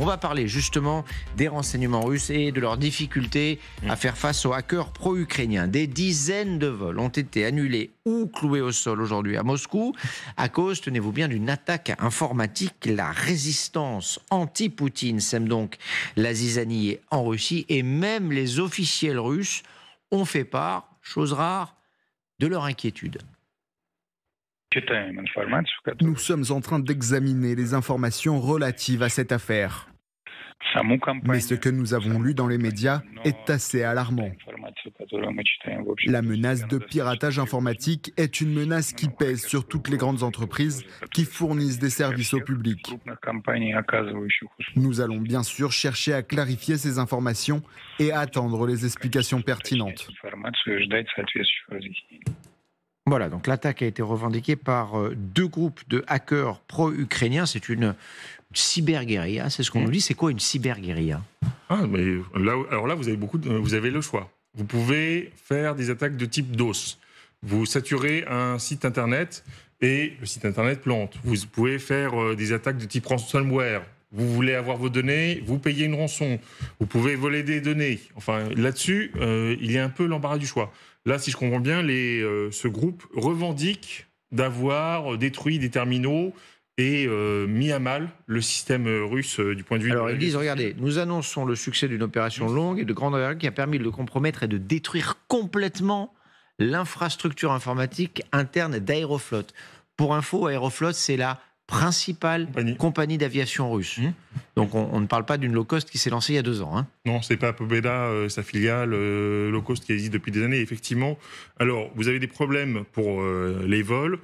va parler justement des renseignements russes et de leurs difficultés à faire face aux hackers pro-ukrainiens. Des dizaines de vols ont été annulés ou cloués au sol aujourd'hui à Moscou à cause, tenez-vous bien, d'une attaque informatique. La résistance anti-Poutine sème donc la zizanie en Russie et même les officiels russes ont fait part, chose rare, de leur inquiétude. Nous sommes en train d'examiner les informations relatives à cette affaire. Mais ce que nous avons lu dans les médias est assez alarmant. La menace de piratage informatique est une menace qui pèse sur toutes les grandes entreprises qui fournissent des services au public. Nous allons bien sûr chercher à clarifier ces informations et attendre les explications pertinentes. Voilà, donc l'attaque a été revendiquée par deux groupes de hackers pro-ukrainiens. C'est une cyberguérilla, c'est ce qu'on nous dit. C'est quoi une cyberguérilla ? Mais là, vous avez le choix. Vous pouvez faire des attaques de type DOS. Vous saturez un site internet et le site internet plante. Vous pouvez faire des attaques de type ransomware. Vous voulez avoir vos données, vous payez une rançon. Vous pouvez voler des données. Enfin, là-dessus, il y a un peu l'embarras du choix. Là, si je comprends bien, ce groupe revendique d'avoir détruit des terminaux et mis à mal le système russe du point de vue... Alors, ils disent, regardez, nous annonçons le succès d'une opération longue et de grande envergure qui a permis de le compromettre et de détruire complètement l'infrastructure informatique interne d'Aeroflot. Pour info, Aeroflot, c'est la principale compagnie d'aviation russe. Donc on ne parle pas d'une low cost qui s'est lancée il y a 2 ans. Non, c'est pas Pobeda, sa filiale low cost qui existe depuis des années, effectivement. Alors, vous avez des problèmes pour les vols.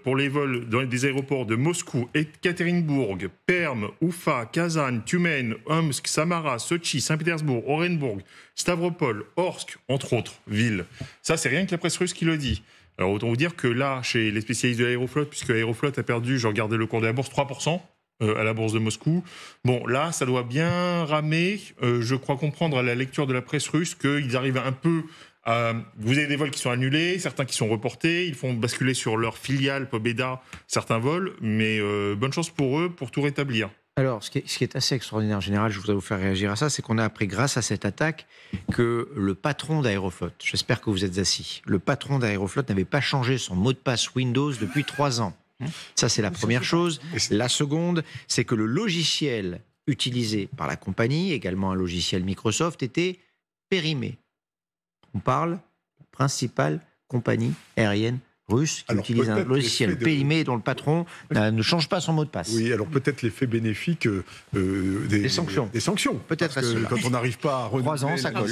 Pour les vols dans des aéroports de Moscou, Ekaterinbourg, Perm, Oufa, Kazan, Tumen, Omsk, Samara, Sochi, Saint-Pétersbourg, Orenbourg, Stavropol, Orsk, entre autres villes. Ça, c'est rien que la presse russe qui le dit. Alors, autant vous dire que là, chez les spécialistes de Aeroflot, puisque Aeroflot a perdu, j'ai regardé le cours de la bourse, 3% à la bourse de Moscou. Bon, là, ça doit bien ramer. Je crois comprendre à la lecture de la presse russe qu'ils arrivent un peu à... Vous avez des vols qui sont annulés, certains qui sont reportés. Ils font basculer sur leur filiale Pobeda certains vols. Mais bonne chance pour eux pour tout rétablir. Alors, ce qui est assez extraordinaire en général, je voudrais vous faire réagir à ça, c'est qu'on a appris grâce à cette attaque que le patron d'Aeroflot, j'espère que vous êtes assis, le patron d'Aeroflot n'avait pas changé son mot de passe Windows depuis 3 ans. Ça, c'est la première chose. La seconde, c'est que le logiciel utilisé par la compagnie, également un logiciel Microsoft, était périmé. On parle de la principale compagnie aérienne russe qui utilise un logiciel périmé dont le patron ne change pas son mot de passe. Oui, alors peut-être l'effet bénéfique des sanctions. Des sanctions. Peut-être quand on n'arrive pas à renouveler 3 ans, ça colle.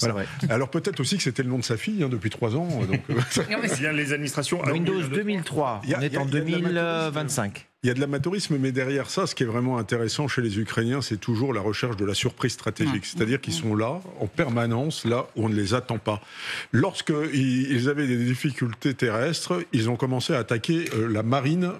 Voilà. Alors peut-être aussi que c'était le nom de sa fille depuis 3 ans. Donc, il y a les administrations... Windows 2003, on est en 2025. Il y a de l'amateurisme, mais derrière ça, ce qui est vraiment intéressant chez les Ukrainiens, c'est toujours la recherche de la surprise stratégique. C'est-à-dire qu'ils sont là, en permanence, là où on ne les attend pas. Lorsqu'ils avaient des difficultés terrestres, ils ont commencé à attaquer la marine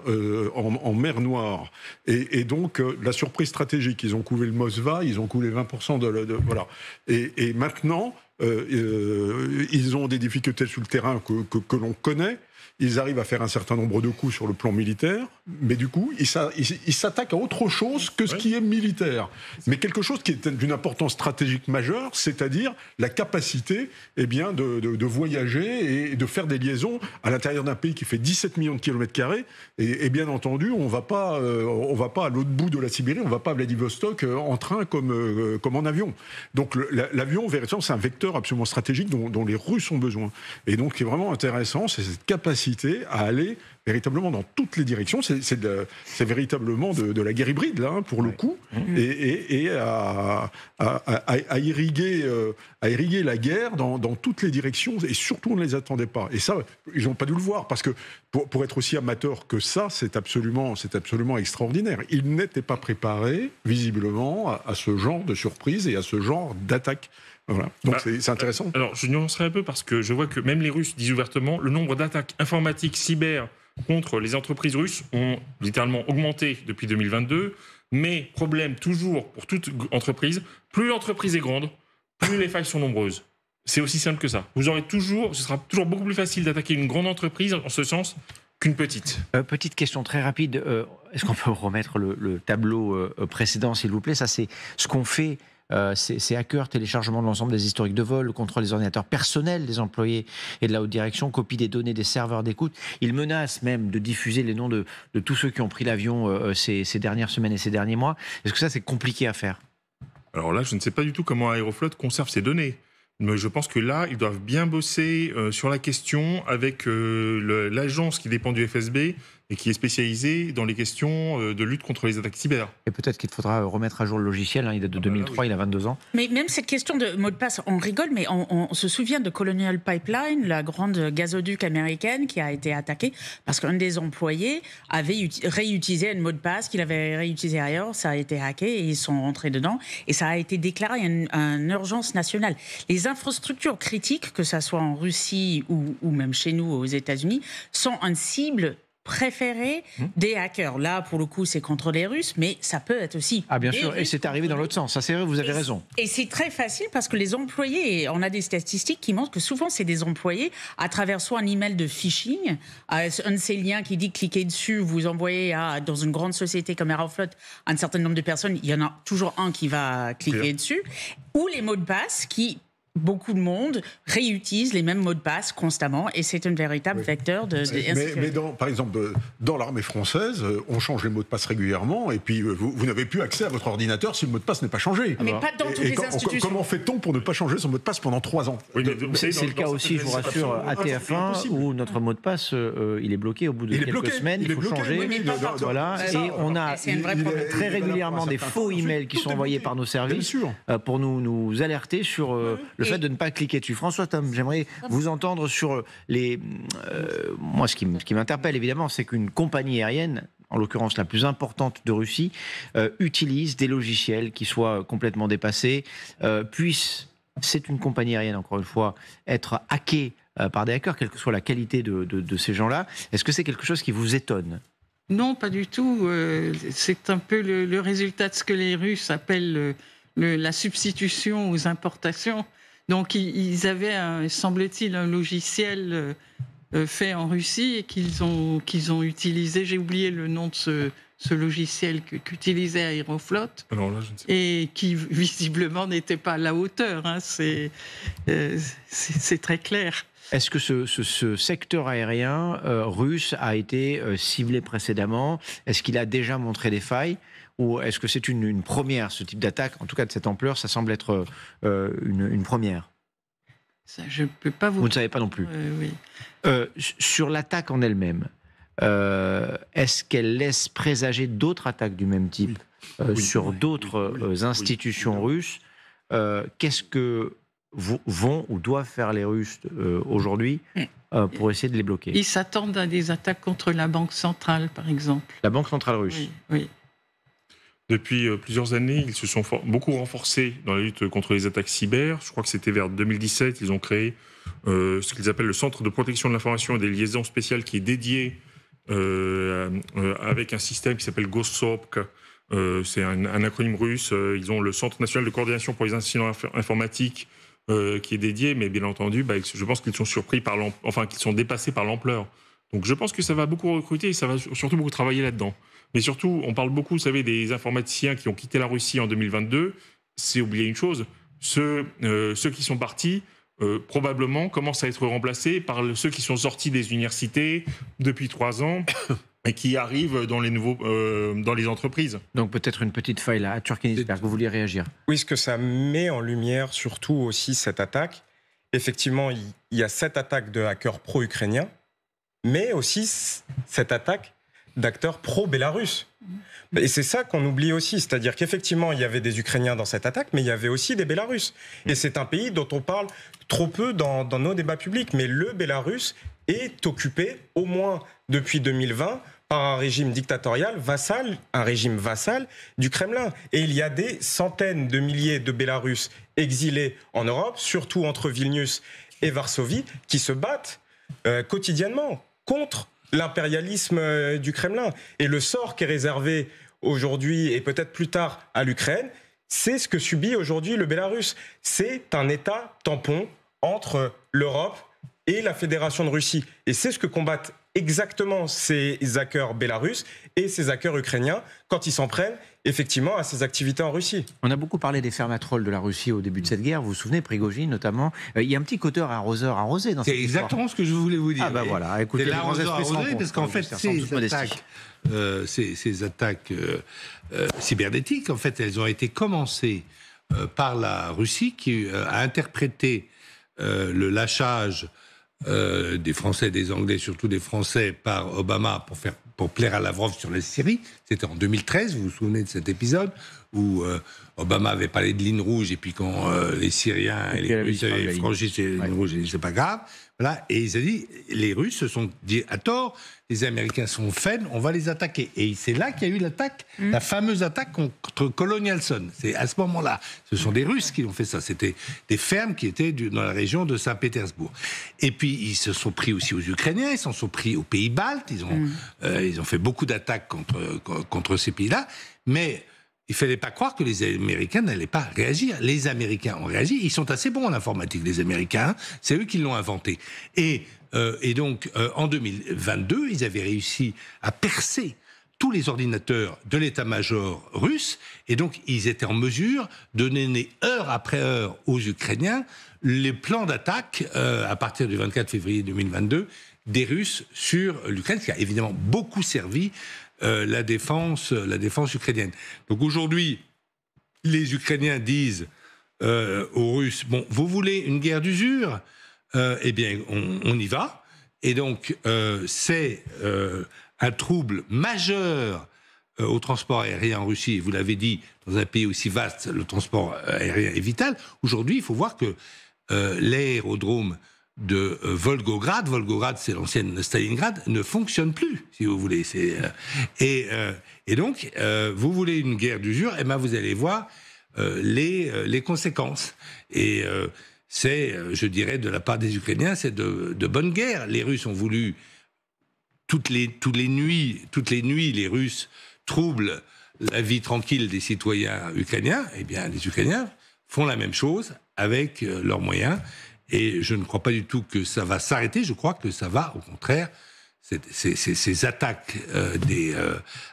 en mer Noire. Et donc, la surprise stratégique, ils ont coulé le Moskva, ils ont coulé 20% voilà. Et maintenant, ils ont des difficultés sur le terrain que l'on connaît. Ils arrivent à faire un certain nombre de coups sur le plan militaire, mais du coup, ils s'attaquent à autre chose que ce qui est militaire. Mais quelque chose qui est d'une importance stratégique majeure, c'est-à-dire la capacité de voyager et de faire des liaisons à l'intérieur d'un pays qui fait 17 millions de kilomètres carrés. Et bien entendu, on va pas à l'autre bout de la Sibérie, on va pas à Vladivostok en train comme en avion. Donc l'avion, véritablement, c'est un vecteur absolument stratégique dont les Russes ont besoin. Et donc, ce qui est vraiment intéressant, c'est cette capacité à aller véritablement dans toutes les directions. C'est véritablement de la guerre hybride, là, pour le coup, et à irriguer la guerre dans toutes les directions, et surtout, on ne les attendait pas. Et ça, ils n'ont pas dû le voir, parce que pour être aussi amateur que ça, c'est absolument extraordinaire. Ils n'étaient pas préparés, visiblement, à ce genre de surprise et à ce genre d'attaque. Voilà. Donc c'est intéressant. Alors, je nuancerai un peu parce que je vois que même les Russes disent ouvertement le nombre d'attaques informatiques cyber contre les entreprises russes ont littéralement augmenté depuis 2022. Mais problème toujours pour toute entreprise, plus l'entreprise est grande, plus les failles sont nombreuses. C'est aussi simple que ça. Ce sera toujours beaucoup plus facile d'attaquer une grande entreprise en ce sens qu'une petite. Petite question très rapide. Est-ce qu'on peut remettre le tableau précédent, s'il vous plaît? Ça, c'est ce qu'on fait. Ces hackers, téléchargement de l'ensemble des historiques de vol, contrôle des ordinateurs personnels des employés et de la haute direction, copie des données des serveurs d'écoute. Ils menacent même de diffuser les noms de tous ceux qui ont pris l'avion ces dernières semaines et ces derniers mois. Est-ce que ça, c'est compliqué à faire? Alors là, je ne sais pas du tout comment Aeroflot conserve ces données. Mais je pense que là, ils doivent bien bosser sur la question avec l'agence qui dépend du FSB et qui est spécialisée dans les questions de lutte contre les attaques cyber. Et peut-être qu'il faudra remettre à jour le logiciel, il date de 2003, oui. Il a 22 ans. Mais même cette question de mot de passe, on rigole, mais on se souvient de Colonial Pipeline, la grande gazoduc américaine qui a été attaquée parce qu'un des employés avait réutilisé un mot de passe qu'il avait réutilisé ailleurs, ça a été hacké et ils sont rentrés dedans et ça a été déclaré une urgence nationale. Les infrastructures critiques, que ça soit en Russie ou même chez nous aux États-Unis, sont une cible préféré des hackers. Là, pour le coup, c'est contre les Russes, mais ça peut être aussi... Ah, bien sûr, et c'est arrivé dans l'autre sens. Ça, c'est vrai, vous avez raison. Et c'est très facile parce que les employés, on a des statistiques qui montrent que souvent, c'est des employés, à travers soit un email de phishing, un de ces liens qui dit cliquez dessus, vous envoyez dans une grande société comme Aeroflot un certain nombre de personnes, il y en a toujours un qui va cliquer dessus, ou les mots de passe qui... Beaucoup de monde réutilise les mêmes mots de passe constamment et c'est un véritable vecteur de mais par exemple, dans l'armée française, on change les mots de passe régulièrement et puis vous n'avez plus accès à votre ordinateur si le mot de passe n'est pas changé. Mais pas dans toutes les institutions. Comment fait-on pour ne pas changer son mot de passe pendant 3 ans? Oui, c'est le cas aussi, je vous rassure, à TF1 où notre mot de passe il est bloqué au bout de quelques semaines, il faut changer. Oui, voilà, et on a très régulièrement des faux emails qui sont envoyés par nos services pour nous alerter sur le fait de ne pas cliquer dessus. François Thom, j'aimerais vous entendre sur les... moi, ce qui m'interpelle, évidemment, c'est qu'une compagnie aérienne, en l'occurrence la plus importante de Russie, utilise des logiciels qui soient complètement dépassés, c'est une compagnie aérienne, encore une fois, être hackée par des hackers, quelle que soit la qualité de ces gens-là. Est-ce que c'est quelque chose qui vous étonne ? Non, pas du tout. C'est un peu le résultat de ce que les Russes appellent la substitution aux importations. Donc, ils avaient, semble-t-il, un logiciel fait en Russie et qu'ils ont utilisé. J'ai oublié le nom de ce logiciel qu'utilisait Aeroflot. Alors là, je ne sais pas. Et qui, visiblement, n'était pas à la hauteur. Hein. C'est très clair. Est-ce que ce secteur aérien russe a été ciblé précédemment? Est-ce qu'il a déjà montré des failles? Ou est-ce que c'est une première, ce type d'attaque? En tout cas, de cette ampleur, ça semble être une première. Ça, je ne peux pas vous... Vous ne savez pas non plus. Oui. Sur l'attaque en elle-même, est-ce qu'elle laisse présager d'autres attaques du même type sur d'autres institutions russes? Qu'est-ce que vont ou doivent faire les Russes aujourd'hui pour essayer de les bloquer? Ils s'attendent à des attaques contre la Banque centrale, par exemple. La Banque centrale russe? Oui. Depuis plusieurs années, ils se sont beaucoup renforcés dans la lutte contre les attaques cyber. Je crois que c'était vers 2017, ils ont créé ce qu'ils appellent le Centre de protection de l'information et des liaisons spéciales qui est dédié avec un système qui s'appelle GOSOPK. C'est un acronyme russe. Ils ont le Centre national de coordination pour les incidents informatiques qui est dédié, mais bien entendu, je pense qu'ils sont surpris qu'ils sont dépassés par l'ampleur. Donc je pense que ça va beaucoup recruter et ça va surtout beaucoup travailler là-dedans. Mais surtout, on parle beaucoup, vous savez, des informaticiens qui ont quitté la Russie en 2022. C'est oublier une chose, ceux qui sont partis, probablement, commencent à être remplacés par ceux qui sont sortis des universités depuis 3 ans et qui arrivent dans les entreprises. Donc peut-être une petite faille là. À Turkmenistan, vous vouliez réagir? Oui, ce que ça met en lumière, surtout aussi cette attaque. Effectivement, il y a cette attaque de hackers pro-ukrainiens, mais aussi cette attaque d'acteurs pro-Bélarus. Et c'est ça qu'on oublie aussi, c'est-à-dire qu'effectivement, il y avait des Ukrainiens dans cette attaque, mais il y avait aussi des Bélarusses. Et c'est un pays dont on parle trop peu dans nos débats publics, mais le Bélarus est occupé, au moins depuis 2020, par un régime dictatorial vassal, un régime vassal du Kremlin. Et il y a des centaines de milliers de Bélarusses exilés en Europe, surtout entre Vilnius et Varsovie, qui se battent quotidiennement contre l'impérialisme du Kremlin. Et le sort qui est réservé aujourd'hui et peut-être plus tard à l'Ukraine, c'est ce que subit aujourd'hui le Bélarus. C'est un État tampon entre l'Europe et la Fédération de Russie. Et c'est ce que combattent exactement ces hackers bélarusses et ces hackers ukrainiens quand ils s'en prennent effectivement à ces activités en Russie. On a beaucoup parlé des fermatrolles de la Russie au début de cette guerre. Vous vous souvenez, Prigojine notamment. Il y a un petit côté arroseur arrosé dans cette histoire. C'est exactement ce que je voulais vous dire. Ah bah voilà, écoutez, c'est l'arroseur arrosé, parce qu'en fait, ces attaques cybernétiques, en fait, elles ont été commencées par la Russie qui a interprété le lâchage des Français et des Anglais, surtout des Français, par Obama pour plaire à Lavrov sur la Syrie. C'était en 2013, vous vous souvenez de cet épisode où Obama avait parlé de ligne rouge, et puis quand les Syriens et les Russes avaient franchi ces lignes rouges, il dit c'est pas grave. Voilà. Et ils ont dit, les Russes se sont dit à tort, les Américains sont faibles, on va les attaquer. Et c'est là qu'il y a eu l'attaque, la fameuse attaque contre Colonial Sun. C'est à ce moment-là. Ce sont des Russes qui ont fait ça. C'était des fermes qui étaient dans la région de Saint-Pétersbourg. Et puis, ils se sont pris aussi aux Ukrainiens, ils s'en sont pris aux pays baltes, ils ont fait beaucoup d'attaques contre ces pays-là. Mais il ne fallait pas croire que les Américains n'allaient pas réagir. Les Américains ont réagi. Ils sont assez bons en informatique, les Américains. C'est eux qui l'ont inventé. Et donc, en 2022, ils avaient réussi à percer tous les ordinateurs de l'état-major russe. Et donc, ils étaient en mesure de donner heure après heure aux Ukrainiens les plans d'attaque à partir du 24 février 2022 des Russes sur l'Ukraine, ce qui a évidemment beaucoup servi la défense ukrainienne. Donc aujourd'hui, les Ukrainiens disent aux Russes, bon, vous voulez une guerre d'usure ? Eh bien, on y va. Et donc, c'est un trouble majeur au transport aérien en Russie. Et vous l'avez dit, dans un pays aussi vaste, le transport aérien est vital. Aujourd'hui, il faut voir que l'aérodrome de Volgograd c'est l'ancienne Stalingrad, ne fonctionne plus, si vous voulez. Et donc, vous voulez une guerre d'usure, et ben vous allez voir les conséquences. Et c'est, je dirais, de la part des Ukrainiens, c'est de bonne guerre. Les Russes ont voulu toutes les nuits, les Russes troublent la vie tranquille des citoyens ukrainiens. Eh bien, les Ukrainiens font la même chose avec leurs moyens. Et je ne crois pas du tout que ça va s'arrêter. Je crois que ça va, au contraire, ces attaques des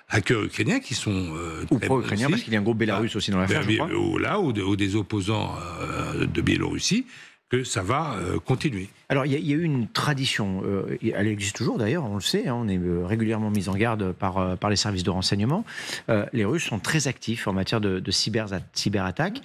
hackers ukrainiens qui sont ou pro-ukrainiens, parce qu'il y a un groupe bélarusse aussi dans l'affaire, je crois. Ou des opposants de Biélorussie, que ça va continuer. Alors, il y a eu une tradition, elle existe toujours d'ailleurs, on le sait, on est régulièrement mis en garde par les services de renseignement. Les Russes sont très actifs en matière de cyberattaques.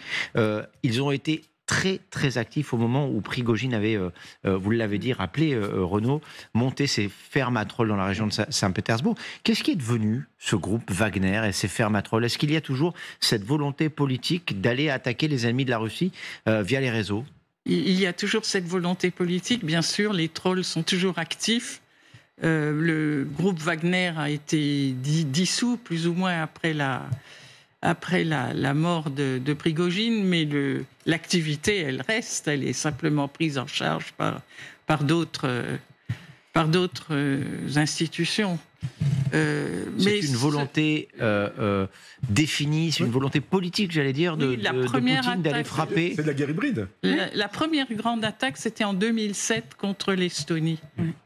Ils ont été très, très actif au moment où Prigojine avait, vous l'avez dit, rappelé, Renaud, monté ses fermes à trolls dans la région de Saint-Pétersbourg. Qu'est-ce qui est devenu ce groupe Wagner et ces fermes à trolls ? Est-ce qu'il y a toujours cette volonté politique d'aller attaquer les ennemis de la Russie via les réseaux ? Il y a toujours cette volonté politique, bien sûr, les trolls sont toujours actifs. Le groupe Wagner a été dissous, plus ou moins après la mort de Prigojine, mais l'activité, elle reste, elle est simplement prise en charge par d'autres institutions. C'est une volonté définie, c'est une volonté politique, j'allais dire, de Poutine d'aller frapper. C'est de la guerre hybride. La première grande attaque, c'était en 2007 contre l'Estonie.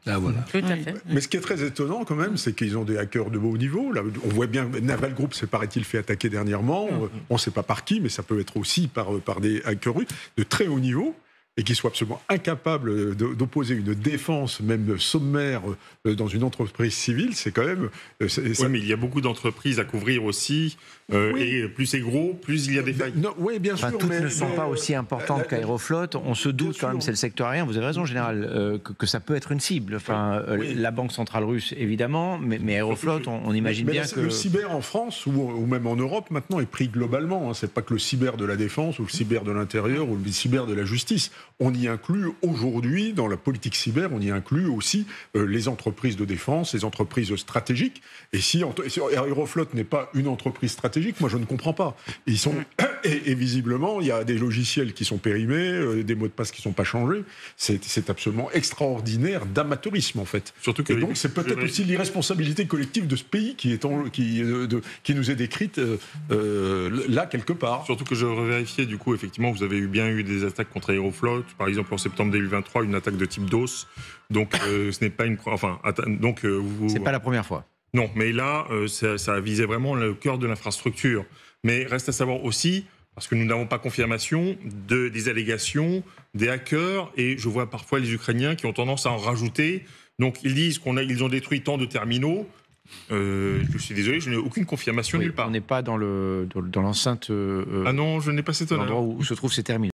Ah, voilà. Tout à fait. Mais ce qui est très étonnant quand même, c'est qu'ils ont des hackers de haut niveau. Là, on voit bien, Naval Group s'est, paraît-il, fait attaquer dernièrement. On ne sait pas par qui, mais ça peut être aussi par des hackers russes de très haut niveau, et qui soient absolument incapables d'opposer une défense, même sommaire, dans une entreprise civile, c'est quand même... Oui, mais il y a beaucoup d'entreprises à couvrir aussi, et plus c'est gros, plus il y a des failles. Oui, bien sûr. Toutes ne sont pas aussi importantes qu'Aeroflot. On se doute quand même, c'est le secteur aérien, vous avez raison, Général, que ça peut être une cible. Enfin, la Banque centrale russe, évidemment, mais Aeroflot, on imagine bien que... Le cyber en France, ou même en Europe, maintenant, est pris globalement. Hein. C'est pas que le cyber de la défense, ou le cyber de l'intérieur, ou le cyber de la justice. On y inclut aujourd'hui, dans la politique cyber, on y inclut aussi les entreprises de défense, les entreprises stratégiques. Et si Aeroflot n'est pas une entreprise stratégique, moi je ne comprends pas. Ils sont Et visiblement, il y a des logiciels qui sont périmés, des mots de passe qui ne sont pas changés. C'est absolument extraordinaire d'amateurisme, en fait. Surtout que et donc, c'est peut-être aussi l'irresponsabilité collective de ce pays qui nous est décrite là, quelque part. Surtout que je revérifiais, du coup, effectivement, vous avez bien eu des attaques contre Aeroflot. Par exemple, en septembre 2023, une attaque de type DOS. Donc, ce n'est pas une... Enfin, c'est pas la première fois. Non, mais là, ça visait vraiment le cœur de l'infrastructure. Mais reste à savoir aussi, parce que nous n'avons pas confirmation, des allégations, des hackers, et je vois parfois les Ukrainiens qui ont tendance à en rajouter. Donc, ils disent qu'ils ont détruit tant de terminaux. Je suis désolé, je n'ai aucune confirmation nulle part. On n'est pas dans l'enceinte. Ah non, je n'ai pas cet honneur. L'endroit où se trouvent ces terminaux.